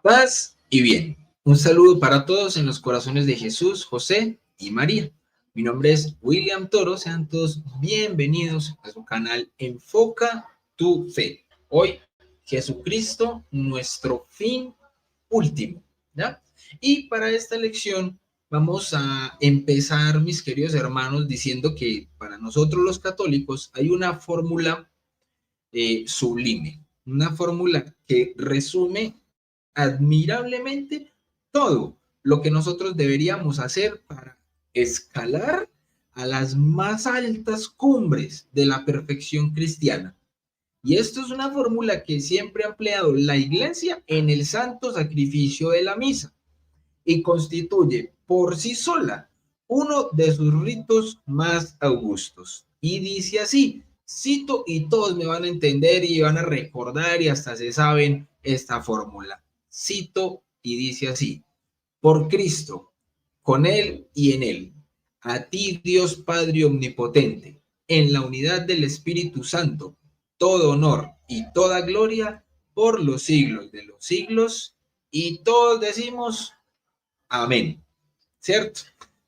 Paz y bien. Un saludo para todos en los corazones de Jesús, José y María. Mi nombre es William Toro. Sean todos bienvenidos a su canal Enfoca tu Fe. Hoy, Jesucristo, nuestro fin último. ¿Ya? Y para esta lección vamos a empezar, mis queridos hermanos, diciendo que para nosotros los católicos hay una fórmula sublime, una fórmula que resume admirablemente todo lo que nosotros deberíamos hacer para escalar a las más altas cumbres de la perfección cristiana. Y esto es una fórmula que siempre ha empleado la Iglesia en el santo sacrificio de la misa y constituye por sí sola uno de sus ritos más augustos. Y dice así, cito y todos me van a entender y van a recordar y hasta se saben esta fórmula. Cito y dice así, por Cristo, con Él y en Él, a ti Dios Padre Omnipotente, en la unidad del Espíritu Santo, todo honor y toda gloria por los siglos de los siglos. Y todos decimos, amén. ¿Cierto?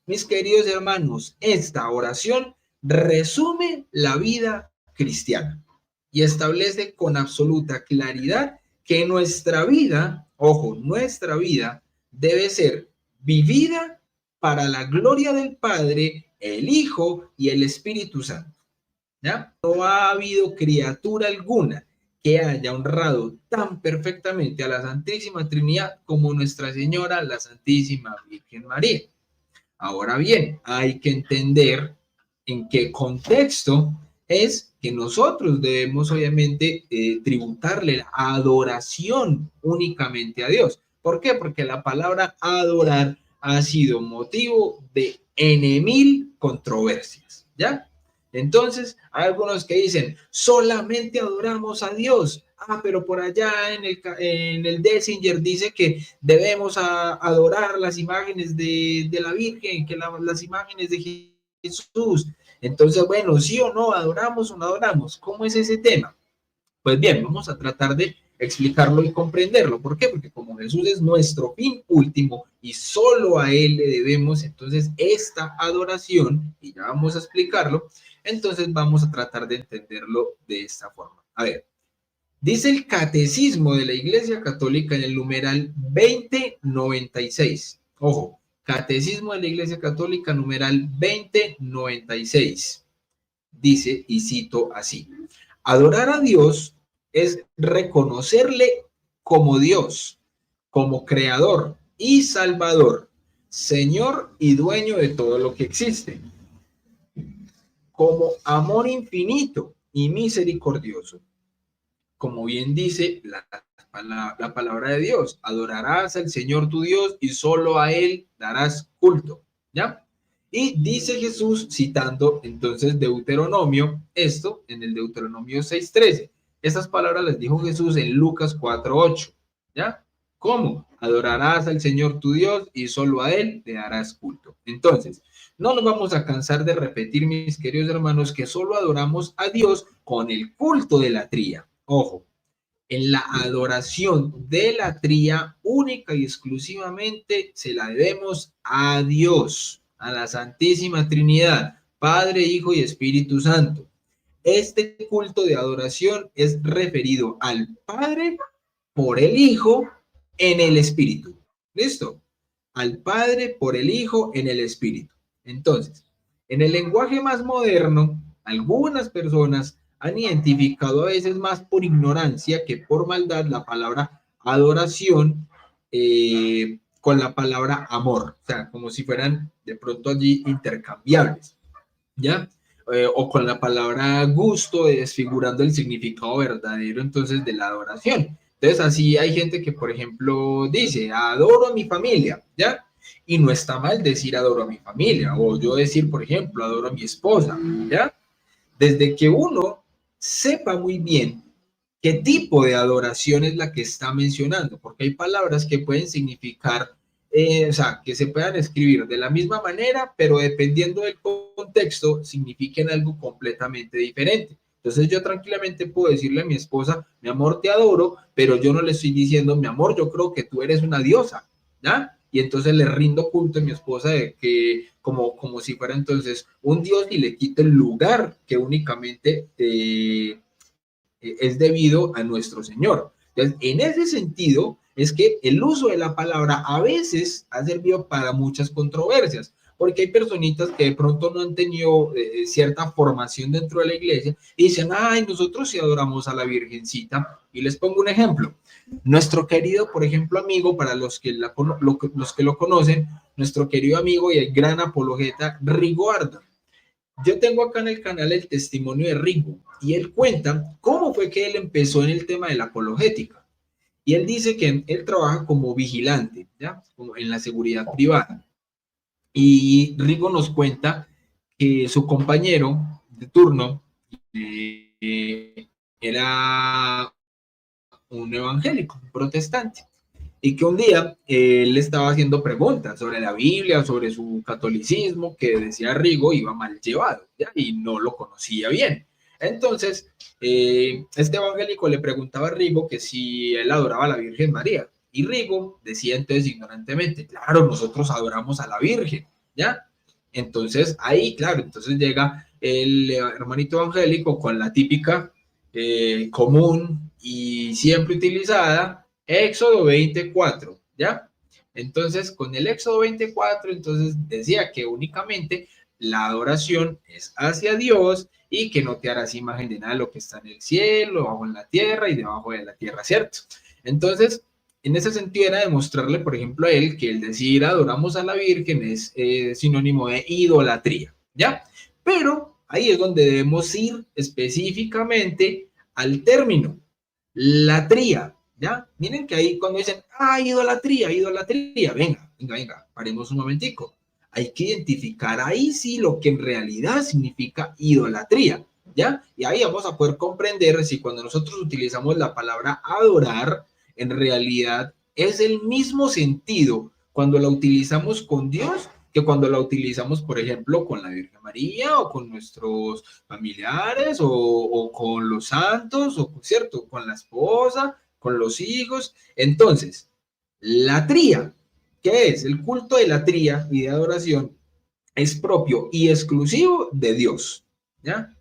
Mis queridos hermanos, esta oración resume la vida cristiana y establece con absoluta claridad que nuestra vida, ojo, nuestra vida debe ser vivida para la gloria del Padre, el Hijo y el Espíritu Santo. ¿Ya? No ha habido criatura alguna que haya honrado tan perfectamente a la Santísima Trinidad como Nuestra Señora, la Santísima Virgen María. Ahora bien, hay que entender en qué contexto es que nosotros debemos obviamente tributarle la adoración únicamente a Dios. ¿Por qué? Porque la palabra adorar ha sido motivo de N.000 controversias, ¿ya? Entonces, hay algunos que dicen, solamente adoramos a Dios. Ah, pero por allá en el Dessinger dice que debemos adorar las imágenes de la Virgen, que las imágenes de Jesús. Entonces, bueno, sí o no, adoramos o no adoramos. ¿Cómo es ese tema? Pues bien, vamos a tratar de explicarlo y comprenderlo. ¿Por qué? Porque como Jesús es nuestro fin último y solo a Él le debemos, entonces esta adoración, y ya vamos a explicarlo, entonces vamos a tratar de entenderlo de esta forma. A ver, dice el Catecismo de la Iglesia Católica en el numeral 2096. Ojo, Catecismo de la Iglesia Católica, numeral 2096. Dice, y cito así, adorar a Dios es reconocerle como Dios, como creador y salvador, Señor y dueño de todo lo que existe, como amor infinito y misericordioso. Como bien dice la palabra de Dios, adorarás al Señor tu Dios y solo a Él darás culto, ¿ya? Y dice Jesús, citando entonces Deuteronomio, esto en el Deuteronomio 6:13. Estas palabras las dijo Jesús en Lucas 4:8, ¿ya? ¿Cómo? Adorarás al Señor tu Dios y solo a Él le darás culto. Entonces, no nos vamos a cansar de repetir, mis queridos hermanos, que solo adoramos a Dios con el culto de la tría. Ojo, en la adoración de la tría única y exclusivamente se la debemos a Dios, a la Santísima Trinidad, Padre, Hijo y Espíritu Santo. Este culto de adoración es referido al Padre por el Hijo en el Espíritu. ¿Listo? Al Padre por el Hijo en el Espíritu. Entonces, en el lenguaje más moderno, algunas personas han identificado a veces más por ignorancia que por maldad la palabra adoración con la palabra amor, o sea, como si fueran de pronto allí intercambiables, ¿ya? O con la palabra gusto, desfigurando el significado verdadero entonces de la adoración. Entonces así hay gente que, por ejemplo, dice, adoro a mi familia, ¿ya? Y no está mal decir adoro a mi familia, o yo decir, por ejemplo, adoro a mi esposa, ¿ya? Desde que uno sepa muy bien qué tipo de adoración es la que está mencionando, porque hay palabras que pueden significar, o sea, que se puedan escribir de la misma manera, pero dependiendo del contexto, signifiquen algo completamente diferente. Entonces yo tranquilamente puedo decirle a mi esposa, mi amor, te adoro, pero yo no le estoy diciendo, mi amor, yo creo que tú eres una diosa, ¿ya? Y entonces le rindo culto a mi esposa de que como si fuera entonces un dios y le quito el lugar que únicamente es debido a nuestro Señor. Entonces, en ese sentido, es que el uso de la palabra a veces ha servido para muchas controversias, porque hay personitas que de pronto no han tenido cierta formación dentro de la iglesia y dicen, ay, nosotros sí adoramos a la Virgencita. Y les pongo un ejemplo. Nuestro querido, por ejemplo, amigo, para los que lo conocen, nuestro querido amigo y el gran apologeta Rigo Arda. Yo tengo acá en el canal el testimonio de Rigo y él cuenta cómo fue que él empezó en el tema de la apologética. Y él dice que él trabaja como vigilante, ¿ya? Como en la seguridad privada. Y Rigo nos cuenta que su compañero de turno era un evangélico, un protestante, y que un día él estaba haciendo preguntas sobre la Biblia, sobre su catolicismo, que decía Rigo iba mal llevado, ¿ya? Y no lo conocía bien. Entonces, este evangélico le preguntaba a Rigo que si él adoraba a la Virgen María, y Rigo decía entonces ignorantemente, claro, nosotros adoramos a la Virgen, ¿ya? Entonces, ahí, claro, entonces llega el hermanito evangélico con la típica común y siempre utilizada, Éxodo 24, ¿ya? Entonces, con el Éxodo 24, entonces decía que únicamente la adoración es hacia Dios y que no te harás imagen de nada de lo que está en el cielo, bajo en la tierra y debajo de la tierra, ¿cierto? Entonces, en ese sentido era demostrarle, por ejemplo, a él que el decir adoramos a la Virgen es sinónimo de idolatría, ¿ya? Pero ahí es donde debemos ir específicamente al término, latría, ¿ya? Miren que ahí cuando dicen, idolatría, idolatría, venga, paremos un momentico. Hay que identificar ahí sí lo que en realidad significa idolatría, ¿ya? Y ahí vamos a poder comprender si cuando nosotros utilizamos la palabra adorar, en realidad es el mismo sentido cuando la utilizamos con Dios que cuando la utilizamos, por ejemplo, con la Virgen María o con nuestros familiares o con los santos, o cierto, con la esposa, con los hijos. Entonces, la tría, ¿qué es? El culto de la tría y de adoración es propio y exclusivo de Dios, ¿ya?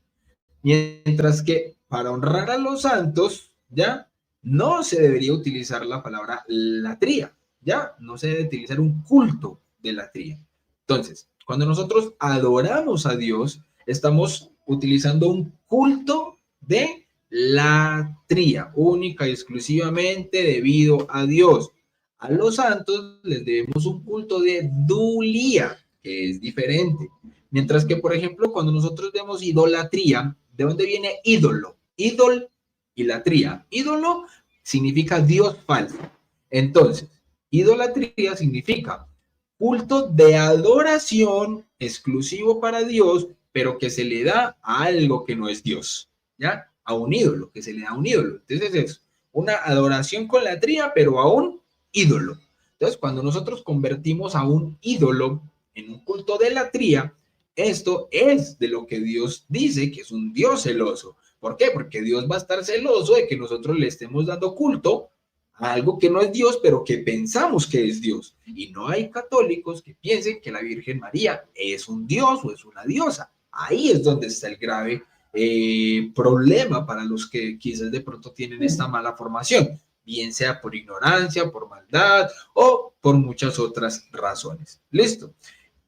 Mientras que para honrar a los santos, ¿ya? No se debería utilizar la palabra latría, ¿ya? No se debe utilizar un culto de latría. Entonces, cuando nosotros adoramos a Dios, estamos utilizando un culto de latría, única y exclusivamente debido a Dios. A los santos les debemos un culto de dulía, que es diferente. Mientras que, por ejemplo, cuando nosotros vemos idolatría, ¿de dónde viene ídolo? Ídol y latría. Ídolo significa Dios falso. Entonces, idolatría significa culto de adoración exclusivo para Dios, pero que se le da a algo que no es Dios, ¿ya? A un ídolo, que se le da a un ídolo. Entonces es una adoración con latría, pero a un ídolo. Entonces, cuando nosotros convertimos a un ídolo en un culto de latría, esto es de lo que Dios dice que es un Dios celoso. ¿Por qué? Porque Dios va a estar celoso de que nosotros le estemos dando culto a algo que no es Dios, pero que pensamos que es Dios. Y no hay católicos que piensen que la Virgen María es un Dios o es una diosa. Ahí es donde está el grave problema para los que quizás de pronto tienen esta mala formación, bien sea por ignorancia, por maldad o por muchas otras razones. Listo.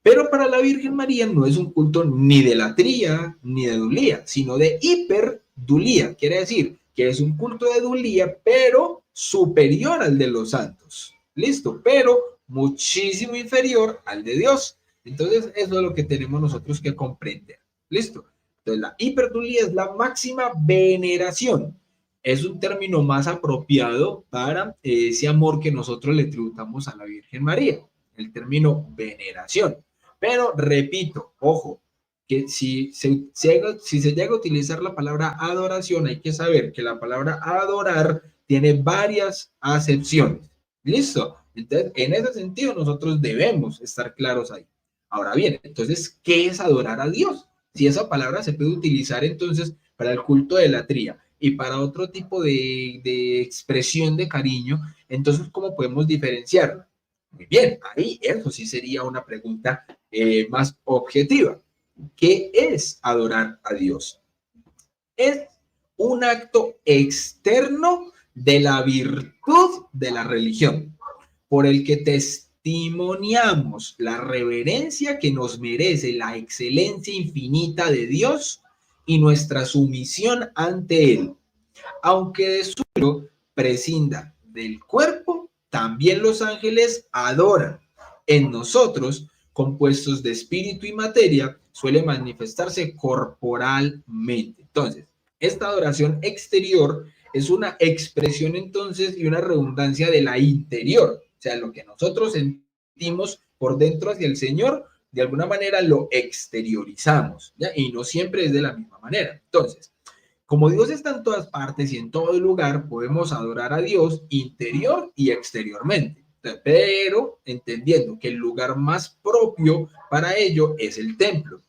Pero para la Virgen María no es un culto ni de latría ni de dulía, sino de hiperdulía. Quiere decir que es un culto de dulía, pero superior al de los santos. Listo, pero muchísimo inferior al de Dios. Entonces, eso es lo que tenemos nosotros que comprender. Listo. Entonces, la hiperdulía es la máxima veneración. Es un término más apropiado para ese amor que nosotros le tributamos a la Virgen María, el término veneración. Pero repito, ojo, que si se llega a utilizar la palabra adoración, hay que saber que la palabra adorar tiene varias acepciones. ¿Listo? Entonces, en ese sentido, nosotros debemos estar claros ahí. Ahora bien, entonces, ¿qué es adorar a Dios? Si esa palabra se puede utilizar entonces para el culto de la tría y para otro tipo de expresión de cariño, entonces, ¿cómo podemos diferenciarla? Muy bien, ahí eso sí sería una pregunta más objetiva. ¿Qué es adorar a Dios? Es un acto externo de la virtud de la religión, por el que testimoniamos la reverencia que nos merece la excelencia infinita de Dios y nuestra sumisión ante Él. Aunque de suyo prescinda del cuerpo, también los ángeles adoran. En nosotros, compuestos de espíritu y materia, suele manifestarse corporalmente. Entonces, esta adoración exterior es una expresión entonces y una redundancia de la interior, o sea, lo que nosotros sentimos por dentro hacia el Señor, de alguna manera lo exteriorizamos, ¿ya? Y no siempre es de la misma manera. Entonces, como Dios está en todas partes y en todo lugar, podemos adorar a Dios interior y exteriormente, pero entendiendo que el lugar más propio para ello es el templo.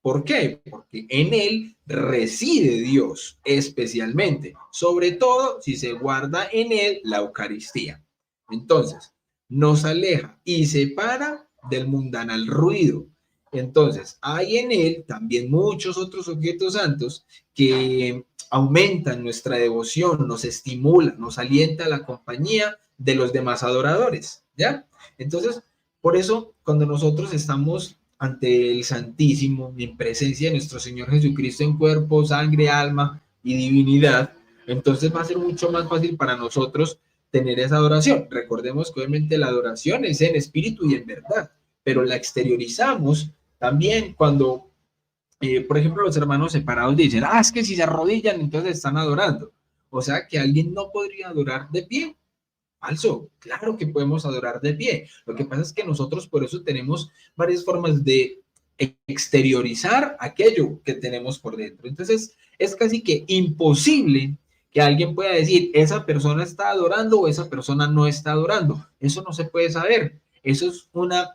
¿Por qué? Porque en él reside Dios especialmente, sobre todo si se guarda en él la Eucaristía. Entonces, nos aleja y separa del mundanal ruido. Entonces, hay en él también muchos otros objetos santos que aumentan nuestra devoción, nos estimulan, nos alienta la compañía de los demás adoradores, ¿ya? Entonces, por eso, cuando nosotros estamos ante el Santísimo, en presencia de nuestro Señor Jesucristo en cuerpo, sangre, alma y divinidad, entonces va a ser mucho más fácil para nosotros tener esa adoración. Recordemos que obviamente la adoración es en espíritu y en verdad, pero la exteriorizamos también cuando, por ejemplo, los hermanos separados dicen, es que si se arrodillan, entonces están adorando. O sea que alguien no podría adorar de pie. Falso, claro que podemos adorar de pie. Lo que pasa es que nosotros por eso tenemos varias formas de exteriorizar aquello que tenemos por dentro. Entonces, es casi que imposible que alguien pueda decir, esa persona está adorando o esa persona no está adorando. Eso no se puede saber. Eso es una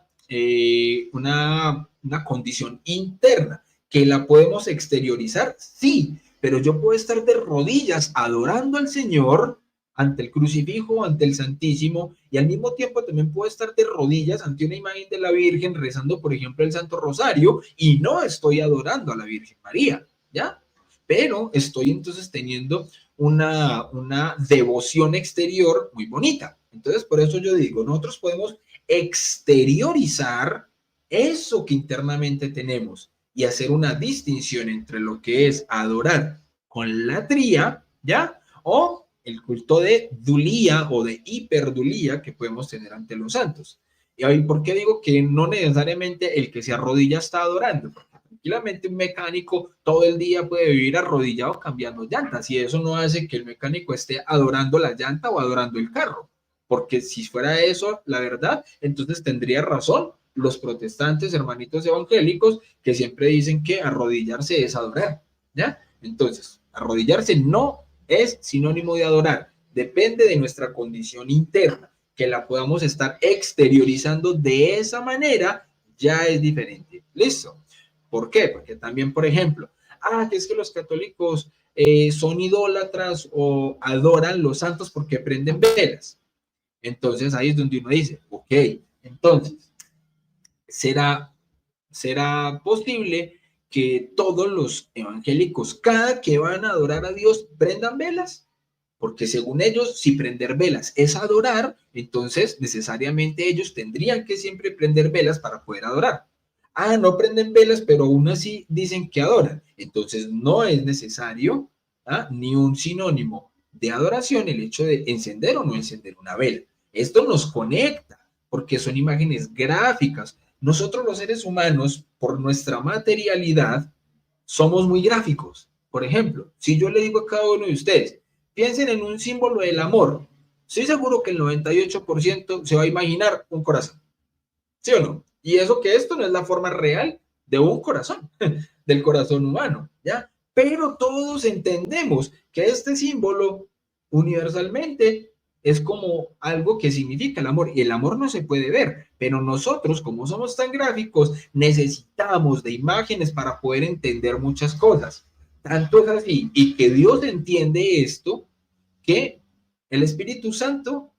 condición interna que la podemos exteriorizar, sí, pero yo puedo estar de rodillas adorando al Señor ante el crucifijo, ante el Santísimo, y al mismo tiempo también puedo estar de rodillas ante una imagen de la Virgen rezando, por ejemplo, el Santo Rosario, y no estoy adorando a la Virgen María, ¿ya? Pero estoy entonces teniendo una devoción exterior muy bonita. Entonces, por eso yo digo, nosotros podemos exteriorizar eso que internamente tenemos y hacer una distinción entre lo que es adorar con latría, ¿ya? O el culto de dulía o de hiperdulía que podemos tener ante los santos. ¿Y ahí por qué digo que no necesariamente el que se arrodilla está adorando? Porque tranquilamente un mecánico todo el día puede vivir arrodillado cambiando llantas y eso no hace que el mecánico esté adorando la llanta o adorando el carro. Porque si fuera eso, la verdad, entonces tendría razón los protestantes, hermanitos evangélicos, que siempre dicen que arrodillarse es adorar, ¿ya? Entonces, arrodillarse no es sinónimo de adorar, depende de nuestra condición interna, que la podamos estar exteriorizando de esa manera, ya es diferente. ¿Listo? ¿Por qué? Porque también, por ejemplo, que es que los católicos son idólatras o adoran los santos porque prenden velas. Entonces ahí es donde uno dice, ok, entonces, ¿será posible que todos los evangélicos, cada que van a adorar a Dios, prendan velas? Porque según ellos, si prender velas es adorar, entonces necesariamente ellos tendrían que siempre prender velas para poder adorar. No prenden velas, pero aún así dicen que adoran. Entonces no es necesario ni un sinónimo de adoración el hecho de encender o no encender una vela. Esto nos conecta porque son imágenes gráficas. Nosotros los seres humanos, por nuestra materialidad, somos muy gráficos. Por ejemplo, si yo le digo a cada uno de ustedes, piensen en un símbolo del amor, estoy seguro que el 98% se va a imaginar un corazón. ¿Sí o no? Y eso que esto no es la forma real de un corazón, del corazón humano, ¿ya? Pero todos entendemos que este símbolo universalmente es como algo que significa el amor y el amor no se puede ver, pero nosotros como somos tan gráficos necesitamos de imágenes para poder entender muchas cosas. Tanto es así, y que Dios entiende esto, que el Espíritu Santo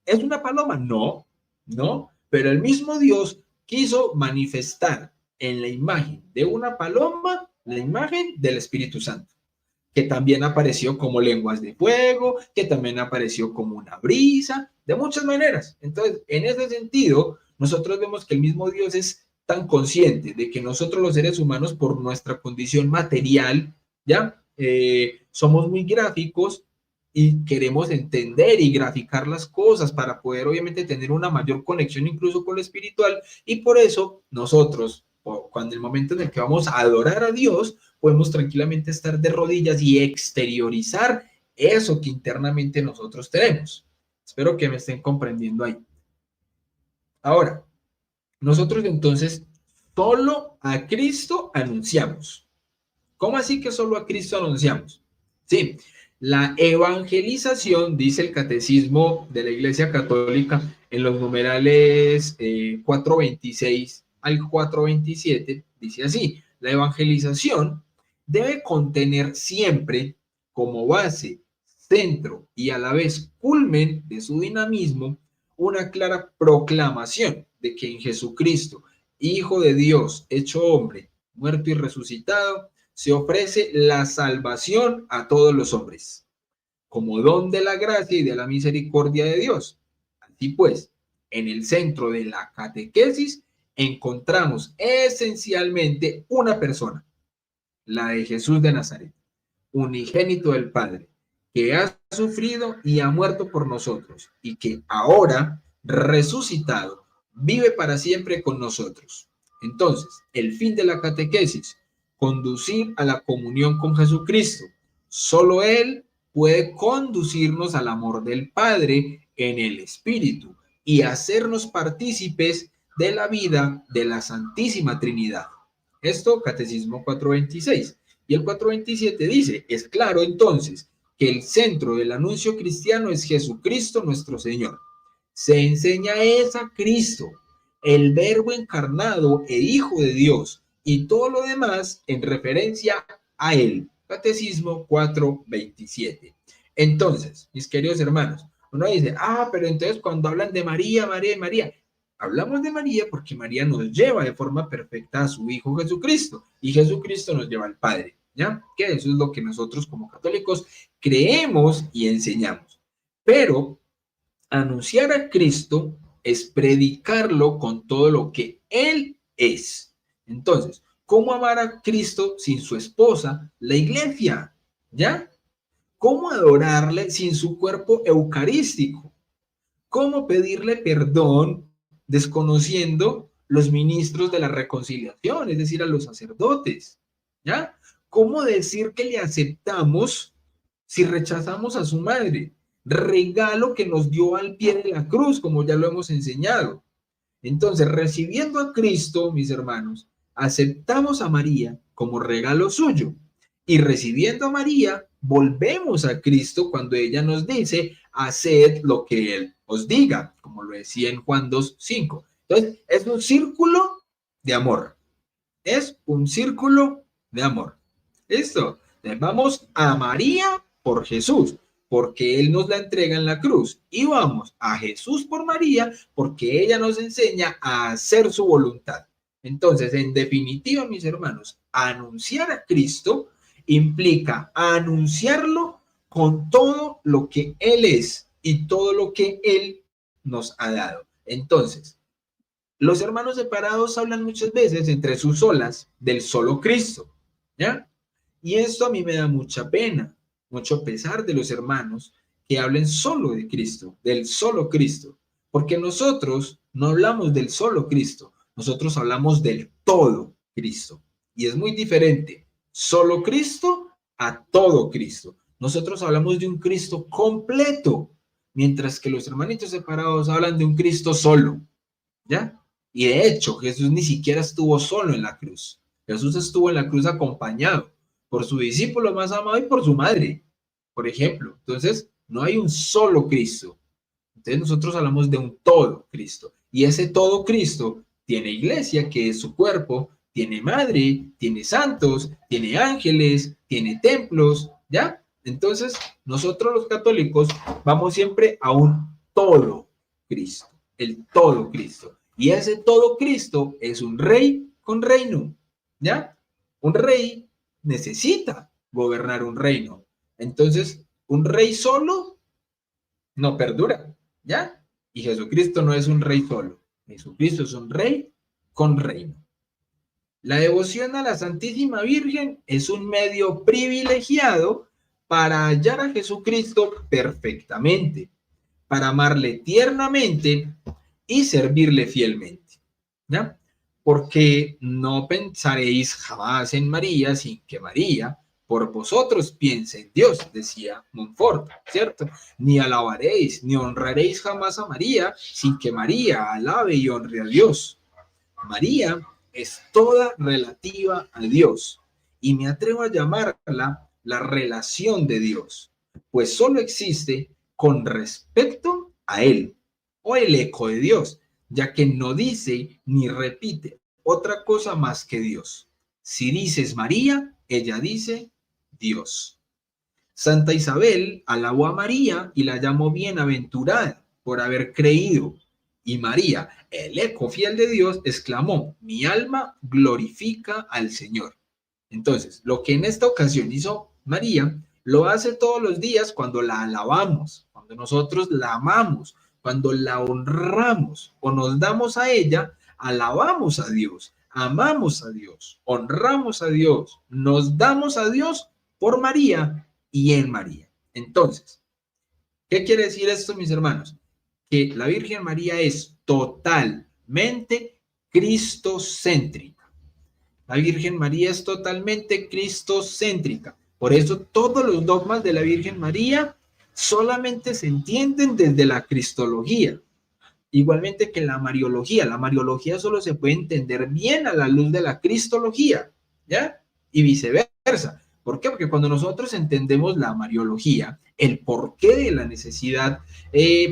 es una paloma. No, no, pero el mismo Dios quiso manifestar en la imagen de una paloma la imagen del Espíritu Santo, que también apareció como lenguas de fuego, que también apareció como una brisa, de muchas maneras. Entonces, en ese sentido, nosotros vemos que el mismo Dios es tan consciente de que nosotros los seres humanos, por nuestra condición material, ya somos muy gráficos y queremos entender y graficar las cosas para poder obviamente tener una mayor conexión incluso con lo espiritual, y por eso nosotros, cuando el momento en el que vamos a adorar a Dios, podemos tranquilamente estar de rodillas y exteriorizar eso que internamente nosotros tenemos. Espero que me estén comprendiendo ahí. Ahora, nosotros entonces solo a Cristo anunciamos. ¿Cómo así que solo a Cristo anunciamos? Sí, la evangelización, dice el Catecismo de la Iglesia Católica en los numerales 426 al 427, dice así: la evangelización debe contener siempre como base, centro y a la vez culmen de su dinamismo una clara proclamación de que en Jesucristo, Hijo de Dios, hecho hombre, muerto y resucitado, se ofrece la salvación a todos los hombres, como don de la gracia y de la misericordia de Dios. Así pues, en el centro de la catequesis encontramos esencialmente una persona, la de Jesús de Nazaret, unigénito del Padre, que ha sufrido y ha muerto por nosotros y que ahora, resucitado, vive para siempre con nosotros. Entonces, el fin de la catequesis: conducir a la comunión con Jesucristo. Solo Él puede conducirnos al amor del Padre en el Espíritu y hacernos partícipes de la vida de la Santísima Trinidad. Esto, Catecismo 426. Y el 427 dice: es claro entonces que el centro del anuncio cristiano es Jesucristo nuestro Señor. Se enseña es a Cristo, el Verbo encarnado e Hijo de Dios, y todo lo demás en referencia a Él. Catecismo 427. Entonces, mis queridos hermanos, uno dice: pero entonces cuando hablan de María, María y María, hablamos de María porque María nos lleva de forma perfecta a su Hijo Jesucristo, y Jesucristo nos lleva al Padre, ¿ya? Que eso es lo que nosotros como católicos creemos y enseñamos. Pero anunciar a Cristo es predicarlo con todo lo que Él es. Entonces, ¿cómo amar a Cristo sin su esposa, la iglesia? ¿Ya? ¿Cómo adorarle sin su cuerpo eucarístico? ¿Cómo pedirle perdón desconociendo los ministros de la reconciliación, es decir, a los sacerdotes? ¿Ya? ¿Cómo decir que le aceptamos si rechazamos a su madre? Regalo que nos dio al pie de la cruz, como ya lo hemos enseñado. Entonces, recibiendo a Cristo, mis hermanos, aceptamos a María como regalo suyo. Y recibiendo a María, volvemos a Cristo cuando ella nos dice: haced lo que Él os diga, como lo decía en Juan 2:5. Entonces, es un círculo de amor. Es un círculo de amor. ¿Listo? Entonces, vamos a María por Jesús, porque Él nos la entrega en la cruz. Y vamos a Jesús por María, porque ella nos enseña a hacer su voluntad. Entonces, en definitiva, mis hermanos, anunciar a Cristo implica anunciarlo con todo lo que Él es y todo lo que Él nos ha dado. Entonces, los hermanos separados hablan muchas veces entre sus solas del solo Cristo, ¿ya? Y esto a mí me da mucha pena, mucho pesar de los hermanos que hablen solo de Cristo, del solo Cristo, porque nosotros no hablamos del solo Cristo, nosotros hablamos del todo Cristo. Y es muy diferente solo Cristo a todo Cristo. Nosotros hablamos de un Cristo completo, mientras que los hermanitos separados hablan de un Cristo solo, ¿ya? Y de hecho, Jesús ni siquiera estuvo solo en la cruz. Jesús estuvo en la cruz acompañado por su discípulo más amado y por su madre, por ejemplo. Entonces, no hay un solo Cristo. Entonces, nosotros hablamos de un todo Cristo. Y ese todo Cristo tiene iglesia, que es su cuerpo, tiene madre, tiene santos, tiene ángeles, tiene templos, ¿ya? Entonces, nosotros los católicos vamos siempre a un todo Cristo, el todo Cristo. Y ese todo Cristo es un rey con reino, ¿ya? Un rey necesita gobernar un reino. Entonces, un rey solo no perdura, ¿ya? Y Jesucristo no es un rey solo. Jesucristo es un rey con reino. La devoción a la Santísima Virgen es un medio privilegiado para hallar a Jesucristo perfectamente, para amarle tiernamente y servirle fielmente, ¿ya? Porque no pensaréis jamás en María sin que María por vosotros piense en Dios, decía Montfort, ¿cierto? Ni alabaréis, ni honraréis jamás a María sin que María alabe y honre a Dios. María es toda relativa a Dios y me atrevo a llamarla la relación de Dios, pues solo existe con respecto a Él o el eco de Dios, ya que no dice ni repite otra cosa más que Dios. Si dices María, ella dice Dios. Santa Isabel alabó a María y la llamó bienaventurada por haber creído. Y María, el eco fiel de Dios, exclamó, mi alma glorifica al Señor. Entonces, lo que en esta ocasión hizo María, lo hace todos los días cuando la alabamos, cuando nosotros la amamos, cuando la honramos o nos damos a ella, alabamos a Dios, amamos a Dios, honramos a Dios, nos damos a Dios por María y en María. Entonces, ¿qué quiere decir esto, mis hermanos? Que la Virgen María es totalmente cristocéntrica. La Virgen María es totalmente cristocéntrica. Por eso todos los dogmas de la Virgen María solamente se entienden desde la cristología. Igualmente que la mariología solo se puede entender bien a la luz de la cristología, ¿ya? Y viceversa. ¿Por qué? Porque cuando nosotros entendemos la mariología, el porqué de la necesidad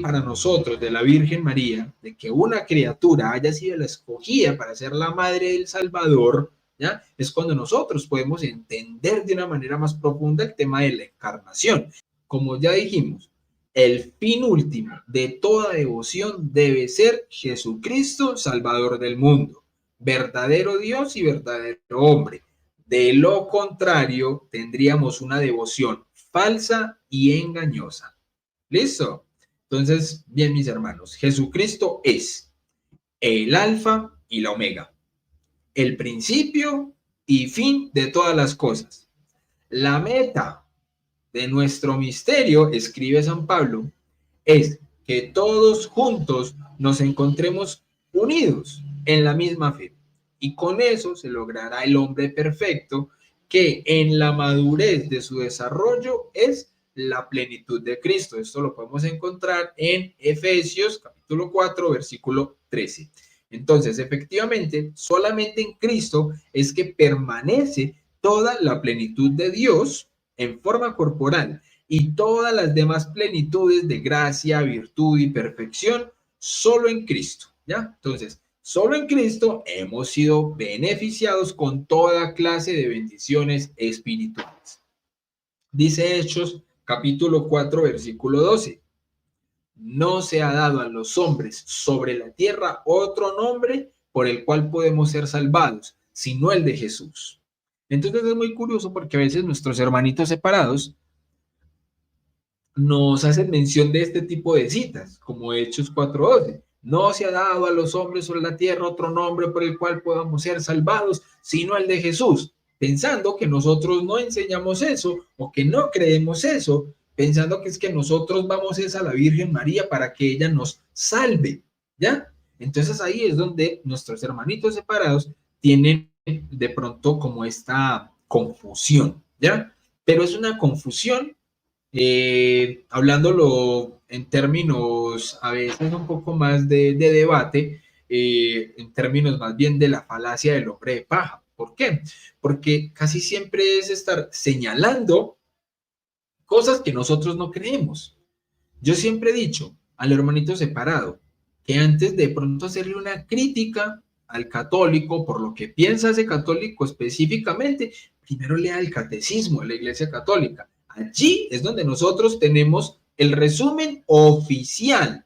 para nosotros de la Virgen María, de que una criatura haya sido la escogida para ser la madre del Salvador, ¿ya? Es cuando nosotros podemos entender de una manera más profunda el tema de la encarnación. Como ya dijimos, el fin último de toda devoción debe ser Jesucristo, Salvador del mundo, verdadero Dios y verdadero hombre. De lo contrario, tendríamos una devoción falsa y engañosa. ¿Listo? Entonces, bien, mis hermanos, Jesucristo es el alfa y la omega, el principio y fin de todas las cosas. La meta de nuestro misterio, escribe San Pablo, es que todos juntos nos encontremos unidos en la misma fe. Y con eso se logrará el hombre perfecto que en la madurez de su desarrollo es la plenitud de Cristo. Esto lo podemos encontrar en Efesios capítulo 4, versículo 13. Entonces, efectivamente, solamente en Cristo es que permanece toda la plenitud de Dios en forma corporal y todas las demás plenitudes de gracia, virtud y perfección solo en Cristo, ¿ya? Entonces, solo en Cristo hemos sido beneficiados con toda clase de bendiciones espirituales. Dice Hechos capítulo 4, versículo 12. No se ha dado a los hombres sobre la tierra otro nombre por el cual podemos ser salvados, sino el de Jesús. Entonces es muy curioso porque a veces nuestros hermanitos separados nos hacen mención de este tipo de citas, como Hechos 4:12. No se ha dado a los hombres sobre la tierra otro nombre por el cual podamos ser salvados, sino el de Jesús, pensando que nosotros no enseñamos eso o que no creemos eso, pensando que es que nosotros vamos a la Virgen María para que ella nos salve, ¿ya? Entonces ahí es donde nuestros hermanitos separados tienen de pronto como esta confusión, ¿ya? Pero es una confusión hablándolo en términos a veces un poco más de debate, en términos más bien de la falacia del hombre de paja. ¿Por qué? Porque casi siempre es estar señalando cosas que nosotros no creemos. Yo siempre he dicho al hermanito separado que antes de pronto hacerle una crítica al católico por lo que piensa ese católico específicamente, primero lea el catecismo de la Iglesia Católica. Allí es donde nosotros tenemos el resumen oficial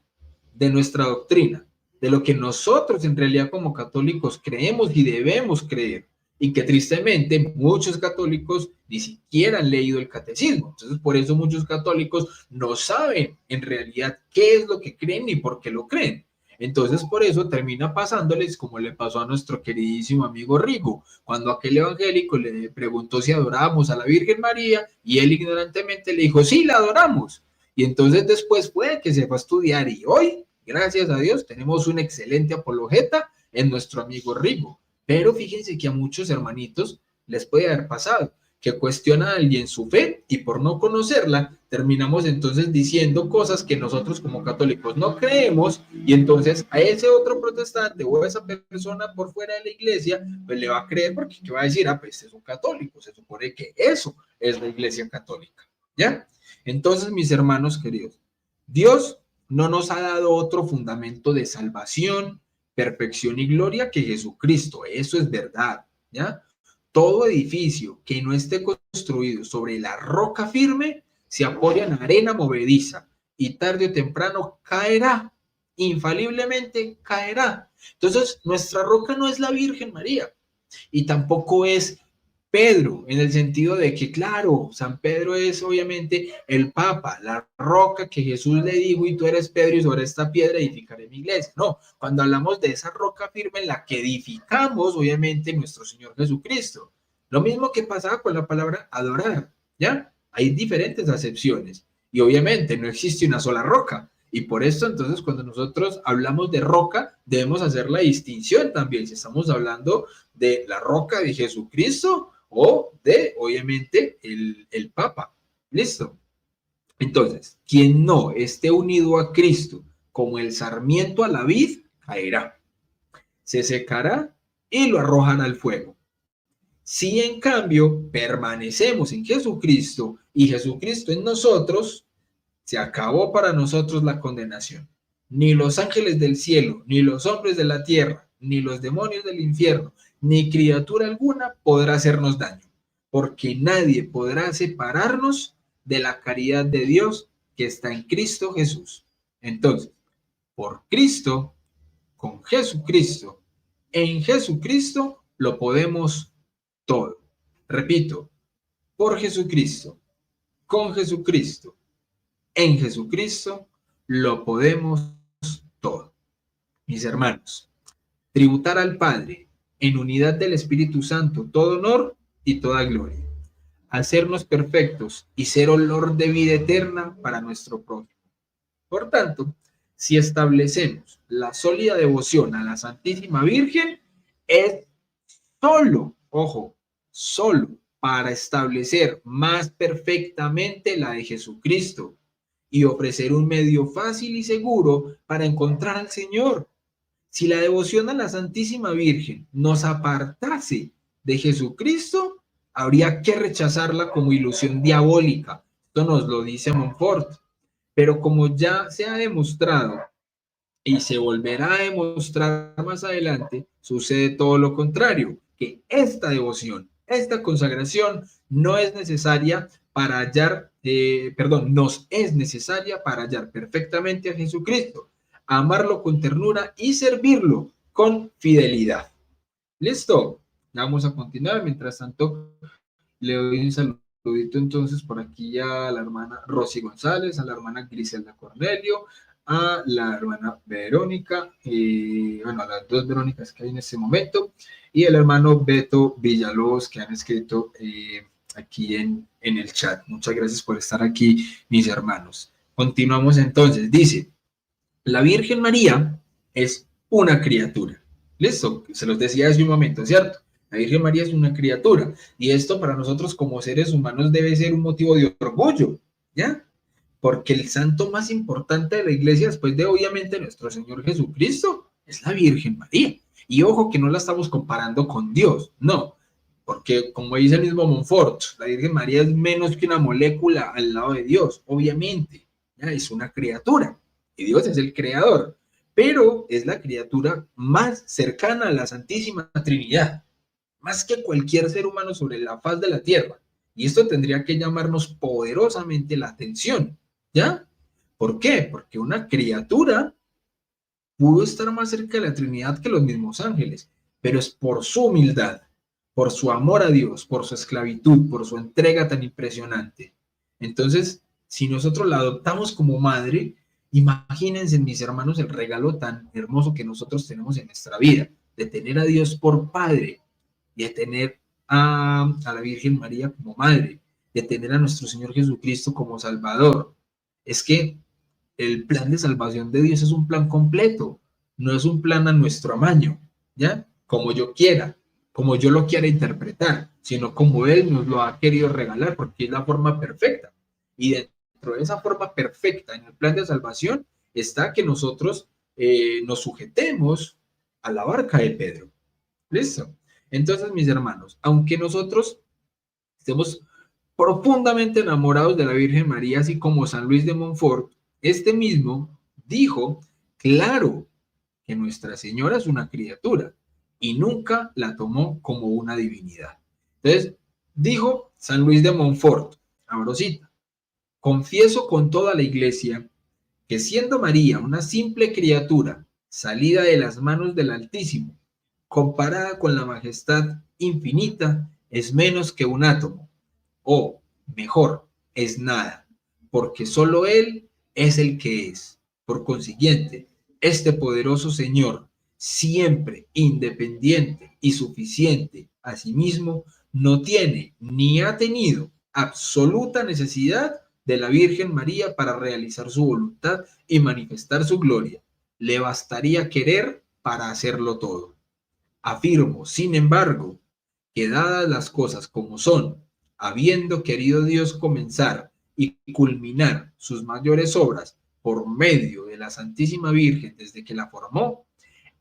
de nuestra doctrina, de lo que nosotros en realidad como católicos creemos y debemos creer, y que tristemente muchos católicos ni siquiera han leído el catecismo. Entonces, por eso muchos católicos no saben en realidad qué es lo que creen ni por qué lo creen. Entonces, por eso termina pasándoles como le pasó a nuestro queridísimo amigo Rigo, cuando aquel evangélico le preguntó si adorábamos a la Virgen María y él ignorantemente le dijo, sí, la adoramos. Y entonces después fue que se fue a estudiar y hoy, gracias a Dios, tenemos una excelente apologeta en nuestro amigo Rigo. Pero fíjense que a muchos hermanitos les puede haber pasado que cuestiona a alguien su fe y por no conocerla terminamos entonces diciendo cosas que nosotros como católicos no creemos y entonces a ese otro protestante o a esa persona por fuera de la iglesia pues le va a creer porque ¿qué va a decir? Ah, pues es un católico, se supone que eso es la iglesia católica, ¿ya? Entonces, mis hermanos queridos, Dios no nos ha dado otro fundamento de salvación, perfección y gloria que Jesucristo. Eso es verdad, ¿ya? Todo edificio que no esté construido sobre la roca firme se apoya en arena movediza y tarde o temprano caerá, infaliblemente caerá. Entonces, nuestra roca no es la Virgen María y tampoco es Pedro, en el sentido de que, claro, San Pedro es obviamente el Papa, la roca que Jesús le dijo, y tú eres Pedro, y sobre esta piedra edificaré mi iglesia. No, cuando hablamos de esa roca firme en la que edificamos, obviamente, nuestro Señor Jesucristo. Lo mismo que pasaba con la palabra adorar, ¿ya? Hay diferentes acepciones, y obviamente no existe una sola roca. Y por esto, entonces, cuando nosotros hablamos de roca, debemos hacer la distinción también, si estamos hablando de la roca de Jesucristo, o de, obviamente, el Papa. ¿Listo? Entonces, quien no esté unido a Cristo como el sarmiento a la vid, caerá, se secará y lo arrojan al fuego. Si en cambio permanecemos en Jesucristo y Jesucristo en nosotros, se acabó para nosotros la condenación. Ni los ángeles del cielo, ni los hombres de la tierra, ni los demonios del infierno, ni criatura alguna podrá hacernos daño, porque nadie podrá separarnos de la caridad de Dios que está en Cristo Jesús. Entonces, por Cristo, con Jesucristo, en Jesucristo lo podemos todo. Repito, por Jesucristo, con Jesucristo, en Jesucristo lo podemos todo. Mis hermanos, tributar al Padre en unidad del Espíritu Santo todo honor y toda gloria, hacernos perfectos y ser olor de vida eterna para nuestro prójimo. Por tanto, si establecemos la sólida devoción a la Santísima Virgen, es solo, ojo, solo para establecer más perfectamente la de Jesucristo y ofrecer un medio fácil y seguro para encontrar al Señor. Si la devoción a la Santísima Virgen nos apartase de Jesucristo, habría que rechazarla como ilusión diabólica. Esto nos lo dice Montfort. Pero como ya se ha demostrado y se volverá a demostrar más adelante, sucede todo lo contrario, que esta devoción, esta consagración no es necesaria para hallar, nos es necesaria para hallar perfectamente a Jesucristo, amarlo con ternura y servirlo con fidelidad. ¿Listo? Vamos a continuar. Mientras tanto, le doy un saludito entonces por aquí a la hermana Rosy González, a la hermana Griselda Cornelio, a la hermana Verónica, bueno, a las dos Verónicas que hay en este momento, y el hermano Beto Villalobos que han escrito aquí en el chat. Muchas gracias por estar aquí, mis hermanos. Continuamos entonces. Dice, la Virgen María es una criatura. ¿Listo? Se los decía hace un momento, ¿cierto? La Virgen María es una criatura. Y esto para nosotros como seres humanos debe ser un motivo de orgullo, ¿ya? Porque el santo más importante de la iglesia, después de obviamente nuestro Señor Jesucristo, es la Virgen María. Y ojo que no la estamos comparando con Dios, no. Porque como dice el mismo Montfort, la Virgen María es menos que una molécula al lado de Dios, obviamente. ¿Ya? Es una criatura. Y Dios es el creador. pero es la criatura más cercana a la Santísima Trinidad, más que cualquier ser humano sobre la faz de la tierra. Y esto tendría que llamarnos poderosamente la atención, ¿ya? ¿Por qué? Porque una criatura pudo estar más cerca de la Trinidad que los mismos ángeles, pero es por su humildad, por su amor a Dios, por su esclavitud, por su entrega tan impresionante. Entonces, si nosotros la adoptamos como madre, imagínense, mis hermanos, el regalo tan hermoso que nosotros tenemos en nuestra vida, de tener a Dios por padre, de tener a la Virgen María como madre, de tener a nuestro Señor Jesucristo como Salvador. Es que el plan de salvación de Dios es un plan completo, no es un plan a nuestro amaño, ¿ya? Como yo quiera, como yo lo quiera interpretar, sino como Él nos lo ha querido regalar, porque es la forma perfecta. Y dentro de esa forma perfecta, en el plan de salvación, está que nosotros nos sujetemos a la barca de Pedro. ¿Listo? Entonces, mis hermanos, aunque nosotros estemos profundamente enamorados de la Virgen María, así como San Luis de Montfort, este mismo dijo, claro, que Nuestra Señora es una criatura y nunca la tomó como una divinidad. Entonces, dijo San Luis de Montfort, abro cita, confieso con toda la iglesia que siendo María una simple criatura salida de las manos del Altísimo, comparada con la majestad infinita, es menos que un átomo, o mejor, es nada, porque solo Él es el que es. Por consiguiente, este poderoso Señor, siempre independiente y suficiente a sí mismo, no tiene ni ha tenido absoluta necesidad de la Virgen María para realizar su voluntad y manifestar su gloria. Le bastaría querer para hacerlo todo. Afirmo, sin embargo, que dadas las cosas como son, habiendo querido Dios comenzar y culminar sus mayores obras por medio de la Santísima Virgen desde que la formó,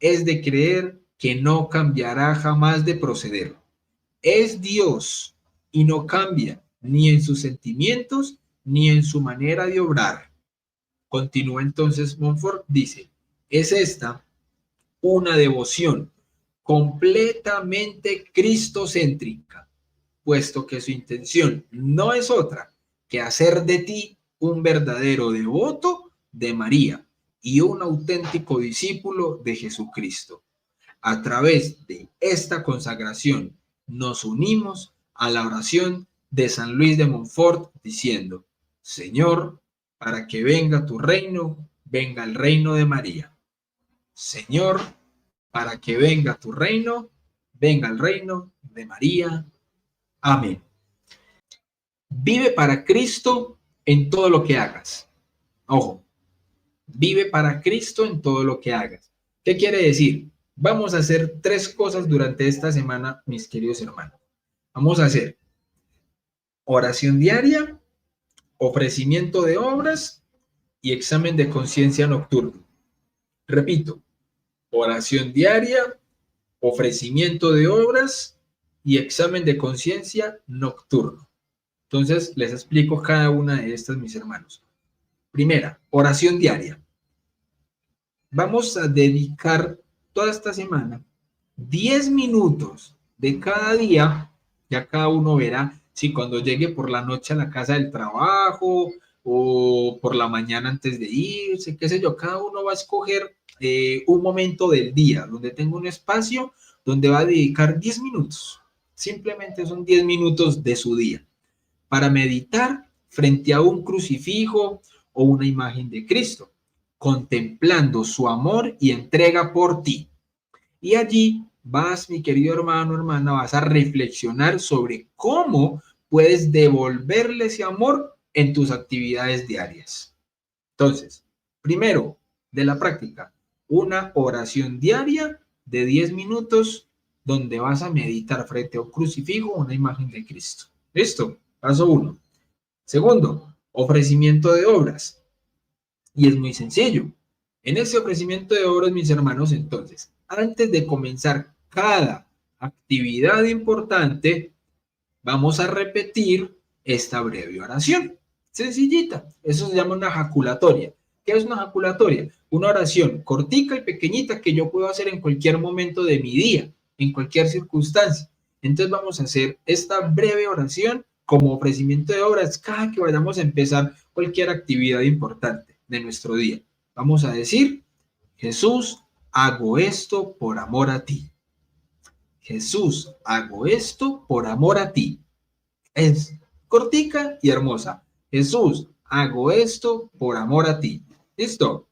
es de creer que no cambiará jamás de proceder. Es Dios y no cambia ni en sus sentimientos ni en su manera de obrar. Continúa entonces Montfort, dice, es esta una devoción completamente cristocéntrica, puesto que su intención no es otra que hacer de ti un verdadero devoto de María y un auténtico discípulo de Jesucristo. A través de esta consagración nos unimos a la oración de San Luis de Montfort diciendo, Señor, para que venga tu reino, venga el reino de María. Señor, para que venga tu reino, venga el reino de María. Amén. Vive para Cristo en todo lo que hagas. Ojo, vive para Cristo en todo lo que hagas. ¿Qué quiere decir? Vamos a hacer tres cosas durante esta semana, mis queridos hermanos. Vamos a hacer oración diaria, ofrecimiento de obras y examen de conciencia nocturno. Repito, oración diaria, ofrecimiento de obras y examen de conciencia nocturno. Entonces, les explico cada una de estas, mis hermanos. Primera, oración diaria. Vamos a dedicar toda esta semana 10 minutos de cada día, ya cada uno verá si cuando llegue por la noche a la casa del trabajo o por la mañana antes de irse, qué sé yo, cada uno va a escoger un momento del día donde tenga un espacio donde va a dedicar 10 minutos. Simplemente son 10 minutos de su día para meditar frente a un crucifijo o una imagen de Cristo, contemplando su amor y entrega por ti. Y allí vas, mi querido hermano, hermana, vas a reflexionar sobre cómo puedes devolverle ese amor en tus actividades diarias. Entonces, primero, de la práctica, una oración diaria de 10 minutos donde vas a meditar frente a un crucifijo o una imagen de Cristo. ¿Listo? Paso 1. Segundo, ofrecimiento de obras. Y es muy sencillo. En ese ofrecimiento de obras, mis hermanos, entonces, antes de comenzar cada actividad importante, vamos a repetir esta breve oración. Sencillita. Eso se llama una ejaculatoria. ¿Qué es una ejaculatoria? Una oración cortica y pequeñita que yo puedo hacer en cualquier momento de mi día, en cualquier circunstancia. Entonces vamos a hacer esta breve oración como ofrecimiento de obras cada que vayamos a empezar cualquier actividad importante de nuestro día. Vamos a decir, Jesús, hago esto por amor a ti. Jesús, hago esto por amor a ti. Es cortica y hermosa. Jesús, hago esto por amor a ti. ¿Listo?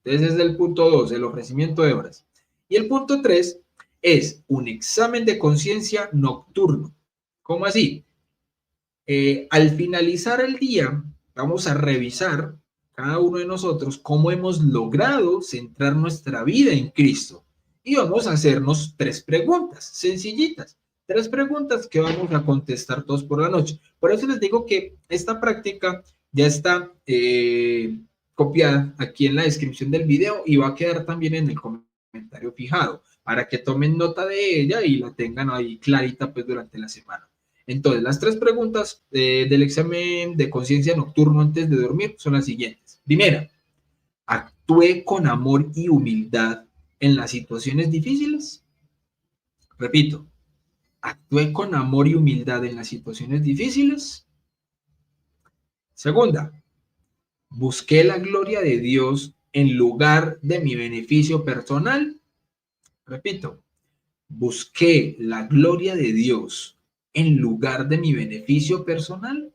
Entonces es el punto 2, el ofrecimiento de obras. Y el punto 3 es un examen de conciencia nocturno. ¿Cómo así? Al finalizar el día, vamos a revisar cada uno de nosotros cómo hemos logrado centrar nuestra vida en Cristo. Y vamos a hacernos 3 preguntas sencillitas. 3 preguntas que vamos a contestar todos por la noche. Por eso les digo que esta práctica ya está copiada aquí en la descripción del video y va a quedar también en el comentario fijado para que tomen nota de ella y la tengan ahí clarita pues durante la semana. Entonces, las 3 preguntas del examen de conciencia nocturno antes de dormir son las siguientes. Primera, ¿actué con amor y humildad en las situaciones difíciles? Repito, ¿actué con amor y humildad en las situaciones difíciles? Segunda, ¿busqué la gloria de Dios en lugar de mi beneficio personal? Repito, ¿busqué la gloria de Dios en lugar de mi beneficio personal?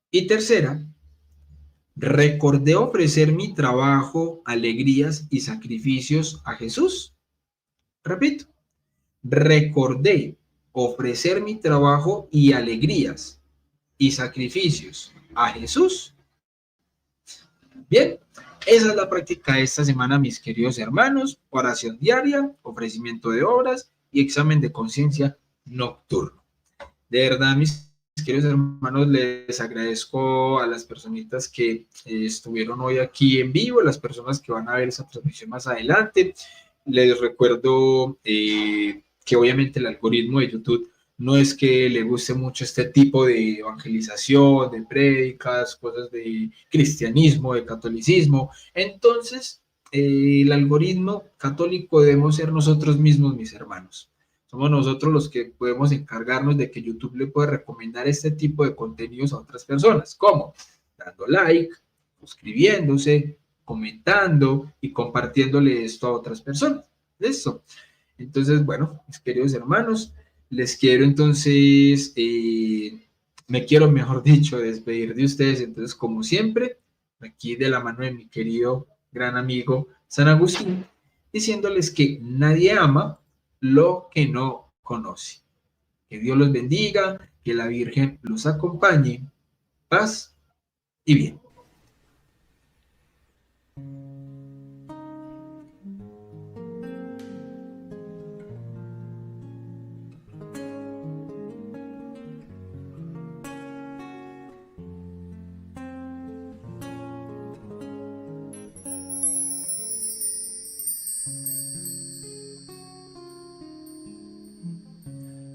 Y tercera, ¿recordé ofrecer mi trabajo, alegrías y sacrificios a Jesús? Repito, recordé ofrecer mi trabajo y alegrías y sacrificios a Jesús. Bien, esa es la práctica de esta semana, mis queridos hermanos. Oración diaria, ofrecimiento de obras y examen de conciencia nocturno. De verdad, mis queridos hermanos, les agradezco a las personitas que estuvieron hoy aquí en vivo, las personas que van a ver esa transmisión más adelante. Les recuerdo que obviamente el algoritmo de YouTube no es que le guste mucho este tipo de evangelización, de prédicas, cosas de cristianismo, de catolicismo. Entonces, el algoritmo católico debemos ser nosotros mismos, mis hermanos. Somos nosotros los que podemos encargarnos de que YouTube le pueda recomendar este tipo de contenidos a otras personas. ¿Cómo? Dando like, suscribiéndose, comentando y compartiéndole esto a otras personas. ¿Listo? Entonces, bueno, mis queridos hermanos, les quiero entonces, me quiero, mejor dicho, despedir de ustedes. Entonces, como siempre, aquí de la mano de mi querido gran amigo San Agustín, diciéndoles que nadie ama lo que no conoce. Que Dios los bendiga, que la Virgen los acompañe, paz y bien.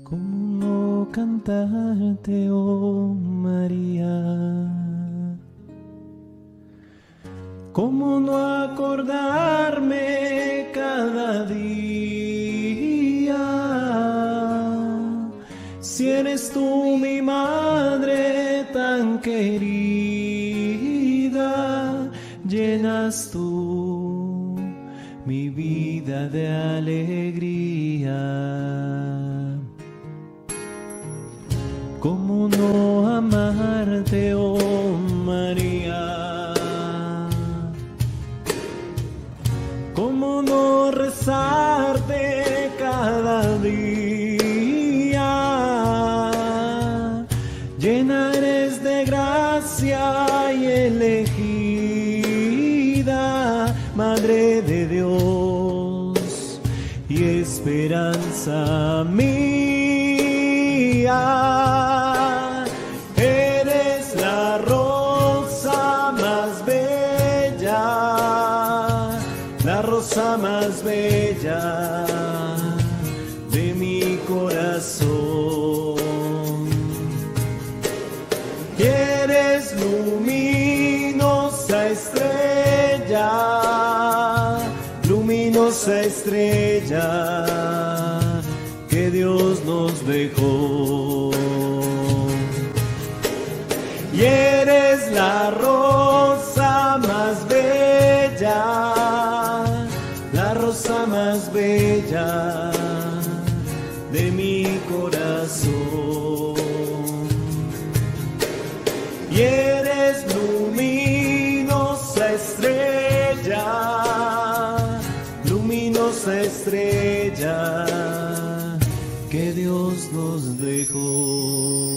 ¿Cómo no cantarte, oh María? ¿Cómo no acordarme cada día? Si eres tú mi madre tan querida, llenas tú mi vida de alegría. ¿Cómo no amarte, oh María? ¿Cómo no rezarte cada día? Llena eres de gracia y elegida, Madre de Dios y esperanza mía. Eres la rosa más bella, la rosa más bella de mi corazón. Y eres luminosa estrella luminosa estrella que Dios nos dejó. Y eres la rosa más bella, la rosa más bella de mi corazón. Y eres luminosa estrella que Dios nos dejó.